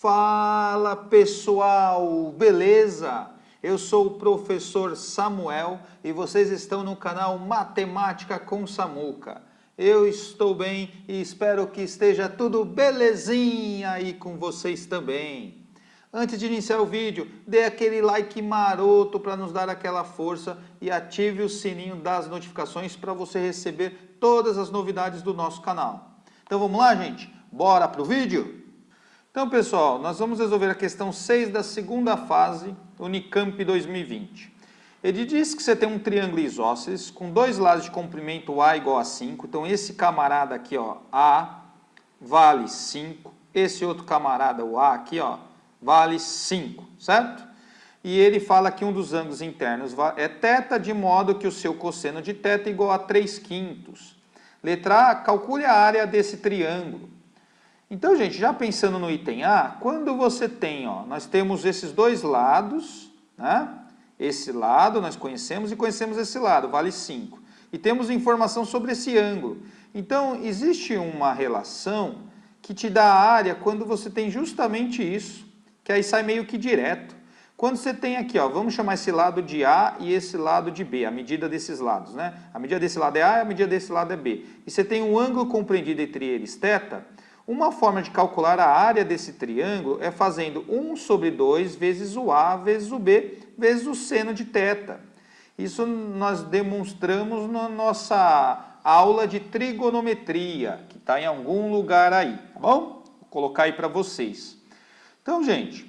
Fala pessoal, beleza? Eu sou o professor Samuel e vocês estão no canal Matemática com Samuca. Eu estou bem e espero que esteja tudo belezinha aí com vocês também. Antes de iniciar o vídeo, dê aquele like maroto para nos dar aquela força e ative o sininho das notificações para você receber todas as novidades do nosso canal. Então vamos lá, gente? Bora pro vídeo? Então, pessoal, nós vamos resolver a questão 6 da segunda fase, Unicamp 2020. Ele diz que você tem um triângulo isósceles com dois lados de comprimento A igual a 5. Então, esse camarada aqui, ó, A, vale 5. Esse outro camarada, o A aqui, ó, vale 5, certo? E ele fala que um dos ângulos internos é θ, de modo que o seu cosseno de θ é igual a 3/5. Letra A, calcule a área desse triângulo. Então, gente, já pensando no item A, quando você tem, ó, nós temos esses dois lados, né? Esse lado nós conhecemos e conhecemos esse lado, vale 5. E temos informação sobre esse ângulo. Então, existe uma relação que te dá a área quando você tem justamente isso, que aí sai meio que direto. Quando você tem aqui, ó, vamos chamar esse lado de A e esse lado de B, a medida desses lados, né? A medida desse lado é A e a medida desse lado é B. E você tem um ângulo compreendido entre eles, θ. Uma forma de calcular a área desse triângulo é fazendo 1 sobre 2 vezes o A vezes o B vezes o seno de θ. Isso nós demonstramos na nossa aula de trigonometria, que está em algum lugar aí, tá bom? Vou colocar aí para vocês. Então, gente,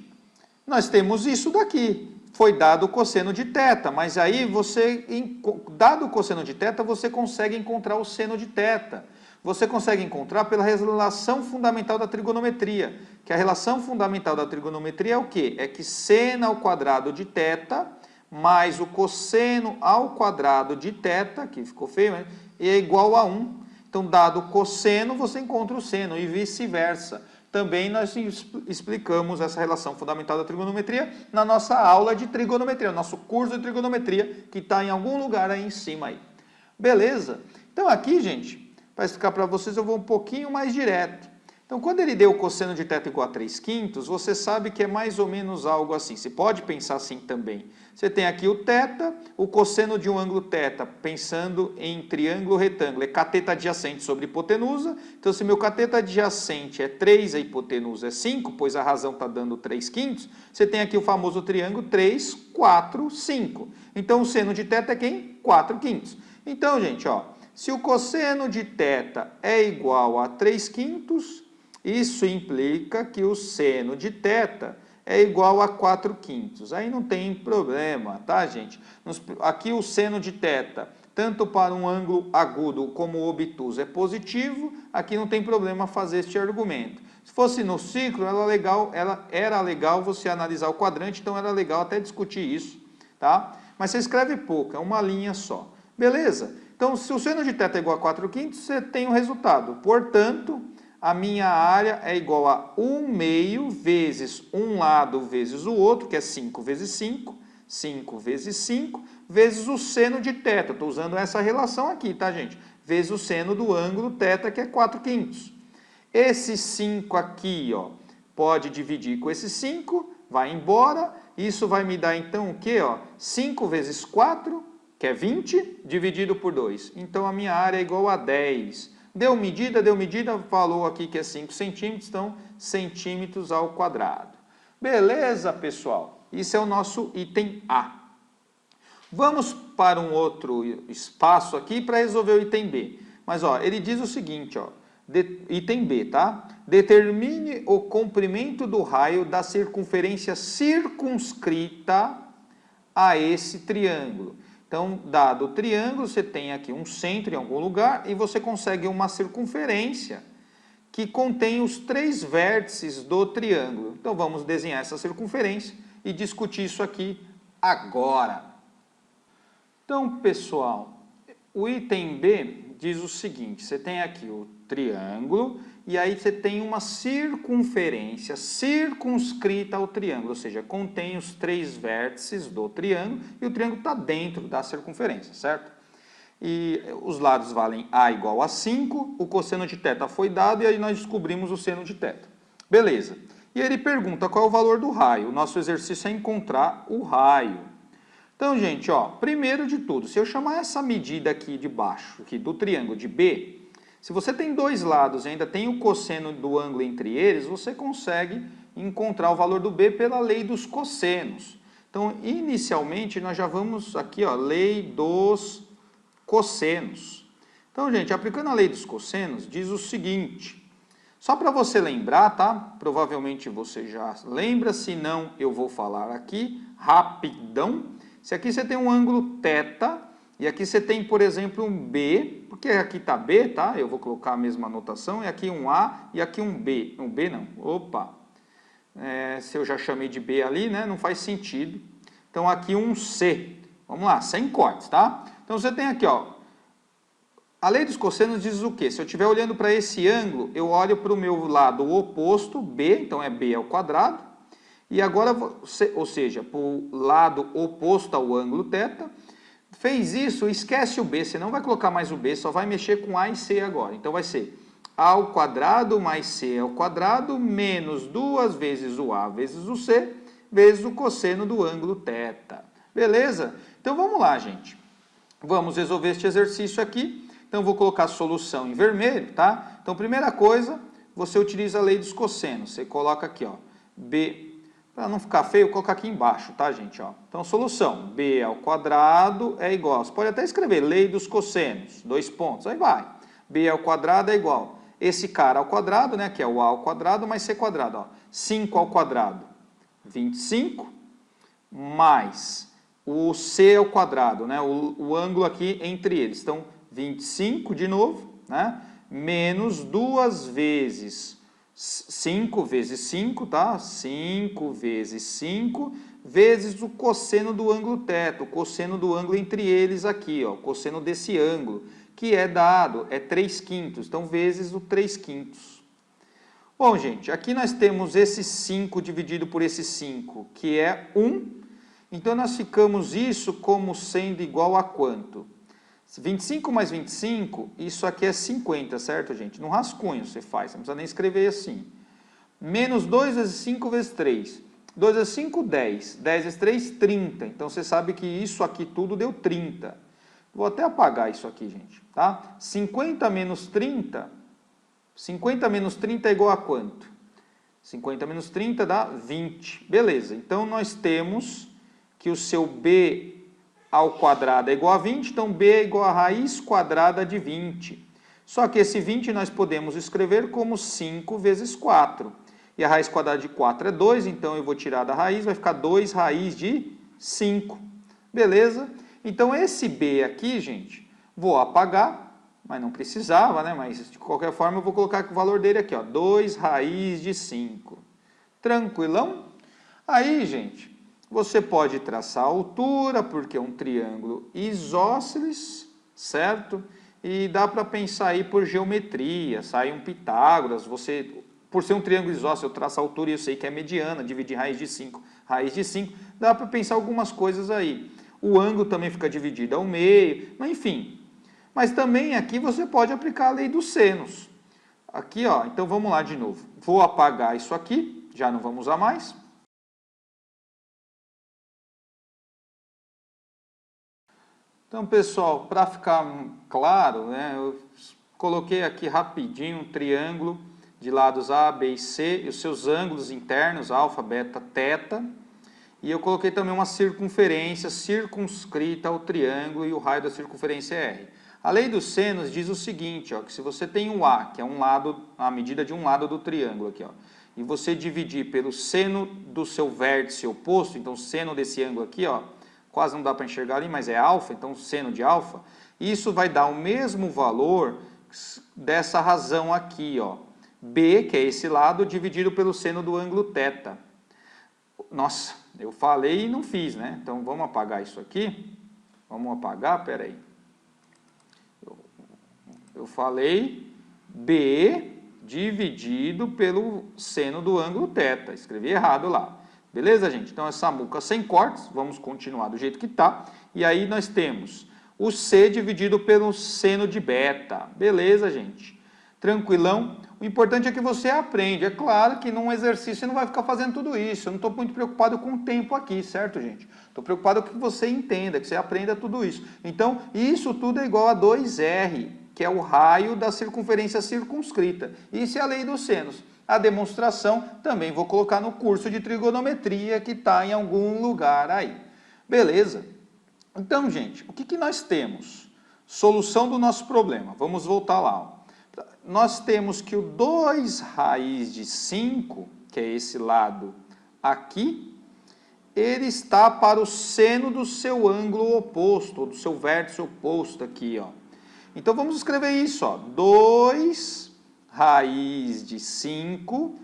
nós temos isso daqui. Foi dado o cosseno de θ, mas aí dado o cosseno de θ, você consegue encontrar o seno de θ. Você consegue encontrar pela relação fundamental da trigonometria, que a relação fundamental da trigonometria é o quê? É que seno ao quadrado de θ mais o cosseno ao quadrado de θ, que ficou feio, né? É igual a 1. Então, dado o cosseno, você encontra o seno e vice-versa. Também nós explicamos essa relação fundamental da trigonometria na nossa aula de trigonometria, nosso curso de trigonometria, que está em algum lugar aí em cima aí. Beleza? Então, aqui, gente, para explicar para vocês, eu vou um pouquinho mais direto. Então, quando ele deu o cosseno de θ igual a 3/5, você sabe que é mais ou menos algo assim. Você pode pensar assim também. Você tem aqui o θ, o cosseno de um ângulo θ, pensando em triângulo retângulo, é cateto adjacente sobre hipotenusa. Então, se meu cateto adjacente é 3, a hipotenusa é 5, pois a razão está dando 3/5, você tem aqui o famoso triângulo 3, 4, 5. Então, o seno de θ é quem? 4/5. Então, gente, ó, se o cosseno de θ é igual a 3/5, isso implica que o seno de θ é igual a 4/5. Aí não tem problema, tá, gente? Aqui o seno de θ, tanto para um ângulo agudo como obtuso, é positivo. Aqui não tem problema fazer este argumento. Se fosse no ciclo, era legal você analisar o quadrante, então era legal até discutir isso, tá? Mas você escreve pouco, é uma linha só. Beleza? Então, se o seno de θ é igual a 4/5, você tem o resultado. Portanto, a minha área é igual a 1/2 vezes um lado vezes o outro, que é 5 vezes 5, 5 vezes 5, vezes o seno de θ. Estou usando essa relação aqui, tá, gente? Vezes o seno do ângulo θ, que é 4/5. Esse 5 aqui, ó, pode dividir com esse 5, vai embora. Isso vai me dar, então, o quê? Ó? 5 vezes 4, que é 20, dividido por 2. Então, a minha área é igual a 10. Deu medida, falou aqui que é 5 centímetros, então centímetros ao quadrado. Beleza, pessoal? Isso é o nosso item A. Vamos para um outro espaço aqui para resolver o item B. Mas, ó, ele diz o seguinte, ó, item B, tá? Determine o comprimento do raio da circunferência circunscrita a esse triângulo. Então, dado o triângulo, você tem aqui um centro em algum lugar e você consegue uma circunferência que contém os 3 vértices do triângulo. Então, vamos desenhar essa circunferência e discutir isso aqui agora. Então, pessoal, o item B diz o seguinte, você tem aqui o triângulo e aí você tem uma circunferência circunscrita ao triângulo, ou seja, contém os 3 vértices do triângulo e o triângulo está dentro da circunferência, certo? E os lados valem A igual a 5, o cosseno de θ foi dado e aí nós descobrimos o seno de θ. Beleza. E ele pergunta qual é o valor do raio. O nosso exercício é encontrar o raio. Então, gente, ó, primeiro de tudo, se eu chamar essa medida aqui de baixo, aqui do triângulo de B, se você tem dois lados e ainda tem o cosseno do ângulo entre eles, você consegue encontrar o valor do B pela lei dos cossenos. Então, inicialmente, nós já vamos aqui, ó, lei dos cossenos. Então, gente, aplicando a lei dos cossenos, diz o seguinte, só para você lembrar, tá? Provavelmente você já lembra, se não, eu vou falar aqui, rapidão. Se aqui você tem um ângulo θ, e aqui você tem, por exemplo, um B, porque aqui está B, tá? Eu vou colocar a mesma notação, e aqui um A e aqui um B. Um B não, opa. Se eu já chamei de B ali, né? Não faz sentido. Então aqui um C. Vamos lá, sem cortes, tá? Então você tem aqui, ó. A lei dos cossenos diz o quê? Se eu estiver olhando para esse ângulo, eu olho para o meu lado oposto, B, então é B ao quadrado. E agora, ou seja, para o lado oposto ao ângulo θ, fez isso, esquece o B, você não vai colocar mais o B, só vai mexer com A e C agora. Então vai ser A ao quadrado mais C ao quadrado menos 2 vezes o A vezes o C, vezes o cosseno do ângulo θ. Beleza? Então vamos lá, gente. Vamos resolver este exercício aqui. Então vou colocar a solução em vermelho, tá? Então primeira coisa, você utiliza a lei dos cossenos. Você coloca aqui, ó, B... Para não ficar feio, eu vou colocar aqui embaixo, tá, gente? Ó. Então, solução, B ao quadrado é igual, você pode até escrever, lei dos cossenos, 2 pontos, aí vai. B ao quadrado é igual, esse cara ao quadrado, né, que é o A ao quadrado, mais C quadrado, ó. 5 ao quadrado, 25, mais o C ao quadrado, né, o ângulo aqui entre eles. Então, 25 de novo, né, menos 2 vezes 5 vezes 5, tá? 5 vezes 5, vezes o cosseno do ângulo θ, o cosseno do ângulo entre eles aqui, ó, o cosseno desse ângulo, que é dado, é 3/5, então vezes o 3/5. Bom, gente, aqui nós temos esse 5 dividido por esse 5, que é 1, então nós ficamos isso como sendo igual a quanto? 25 mais 25, isso aqui é 50, certo, gente? No rascunho você faz, não precisa nem escrever assim. Menos 2 vezes 5 vezes 3. 2 vezes 5, 10. 10 vezes 3, 30. Então você sabe que isso aqui tudo deu 30. Vou até apagar isso aqui, gente, tá? 50 menos 30, 50 menos 30 é igual a quanto? 50 menos 30 dá 20. Beleza, então nós temos que o seu B ao quadrado é igual a 20, então B é igual a raiz quadrada de 20. Só que esse 20 nós podemos escrever como 5 vezes 4. E a raiz quadrada de 4 é 2, então eu vou tirar da raiz, vai ficar 2 raiz de 5. Beleza? Então esse B aqui, gente, vou apagar, mas não precisava, né? Mas de qualquer forma eu vou colocar o valor dele aqui, ó, 2 raiz de 5. Tranquilão? Aí, gente, você pode traçar a altura, porque é um triângulo isósceles, certo? E dá para pensar aí por geometria, sai um Pitágoras, você, por ser um triângulo isósceles, eu traço a altura e eu sei que é mediana, dividir raiz de 5, raiz de 5, dá para pensar algumas coisas aí. O ângulo também fica dividido ao meio, mas enfim. Mas também aqui você pode aplicar a lei dos senos. Aqui, ó, então vamos lá de novo. Vou apagar isso aqui, já não vamos usar mais. Então, pessoal, para ficar claro, né, eu coloquei aqui rapidinho um triângulo de lados A, B e C, e os seus ângulos internos, alfa, beta, teta. E eu coloquei também uma circunferência circunscrita ao triângulo e o raio da circunferência é R. A lei dos senos diz o seguinte, ó, que se você tem um A, que é um lado, a medida de um lado do triângulo aqui, ó, e você dividir pelo seno do seu vértice oposto, então seno desse ângulo aqui, ó, quase não dá para enxergar ali, mas é alfa, então seno de alfa, isso vai dar o mesmo valor dessa razão aqui, ó, B, que é esse lado, dividido pelo seno do ângulo θ. Nossa, eu falei e não fiz, né? Então vamos apagar isso aqui. Vamos apagar, peraí. Eu falei B dividido pelo seno do ângulo θ. Escrevi errado lá. Beleza, gente? Então, essa muca sem cortes, vamos continuar do jeito que está. E aí nós temos o C dividido pelo seno de beta. Beleza, gente? Tranquilão? O importante é que você aprende. É claro que num exercício você não vai ficar fazendo tudo isso. Eu não estou muito preocupado com o tempo aqui, certo, gente? Estou preocupado com que você entenda, que você aprenda tudo isso. Então, isso tudo é igual a 2R, que é o raio da circunferência circunscrita. Isso é a lei dos senos. A demonstração também vou colocar no curso de trigonometria que está em algum lugar aí. Beleza? Então, gente, o que nós temos? Solução do nosso problema. Vamos voltar lá. Ó. Nós temos que o 2 raiz de 5, que é esse lado aqui, ele está para o seno do seu ângulo oposto, ou do seu vértice oposto aqui, ó. Então vamos escrever isso, ó. 2 raiz de 5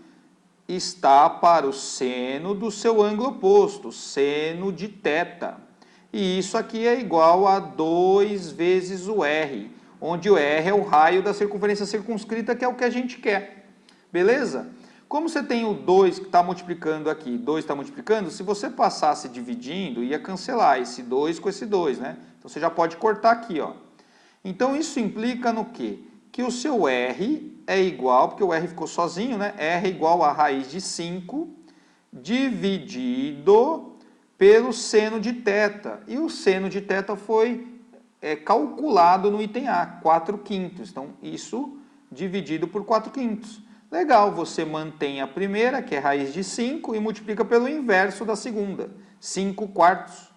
está para o seno do seu ângulo oposto, seno de θ. E isso aqui é igual a 2 vezes o R, onde o R é o raio da circunferência circunscrita, que é o que a gente quer. Beleza? Como você tem o 2 que está multiplicando aqui, 2 está multiplicando, se você passasse dividindo, ia cancelar esse 2 com esse 2, né? Então você já pode cortar aqui, ó. Então isso implica no quê? Que o seu R é igual, porque o R ficou sozinho, né? R é igual a raiz de 5 dividido pelo seno de θ. E o seno de θ foi calculado no item A, 4/5. Então, isso dividido por 4/5. Legal, você mantém a primeira, que é raiz de 5, e multiplica pelo inverso da segunda, 5/4.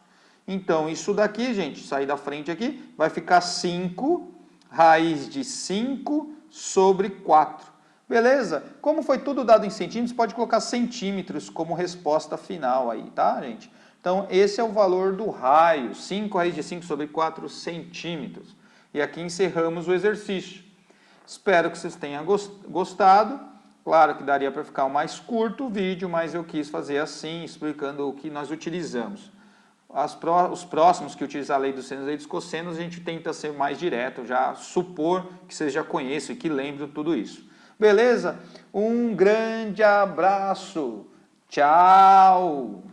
Então, isso daqui, gente, sair da frente aqui, vai ficar 5 raiz de 5 sobre 4. Beleza? Como foi tudo dado em centímetros, pode colocar centímetros como resposta final aí, tá, gente? Então, esse é o valor do raio, 5 raiz de 5 sobre 4 centímetros. E aqui encerramos o exercício. Espero que vocês tenham gostado. Claro que daria para ficar mais curto o vídeo, mas eu quis fazer assim, explicando o que nós utilizamos. Os próximos que utilizar a lei dos senos e lei dos cossenos, a gente tenta ser mais direto, já supor que vocês já conheçam e que lembram tudo isso. Beleza? Um grande abraço. Tchau!